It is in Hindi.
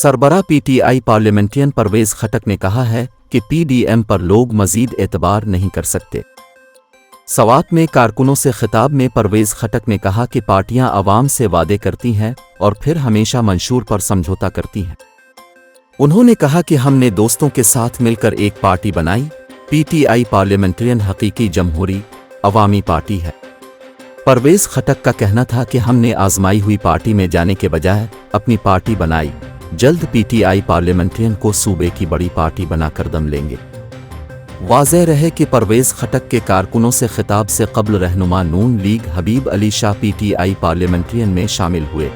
सरबरा पीटीआई पार्लियामेंटेरियन परवेज खटक ने कहा है कि पीडीएम पर लोग मजीद एतबार नहीं कर सकते। सवात में कारकुनों से खिताब में परवेज खटक ने कहा कि पार्टियां आवाम से वादे करती हैं और फिर हमेशा मंशूर पर समझौता करती हैं। उन्होंने कहा कि हमने दोस्तों के साथ मिलकर एक पार्टी बनाई। पीटीआई पार्लियामेंटेरियन हकीकी जमहूरी अवामी पार्टी है। परवेज खटक का कहना था कि हमने आजमाई हुई पार्टी में जाने के बजाय अपनी पार्टी बनाई। जल्द पीटीआई पार्लियामेंटेरियन को सूबे की बड़ी पार्टी बनाकर दम लेंगे। वाज़ेह रहे कि परवेज खटक के कारकुनों से खिताब से कब्ल रहनुमा नून लीग हबीब अली शाह पीटीआई पार्लियामेंटेरियन में शामिल हुए।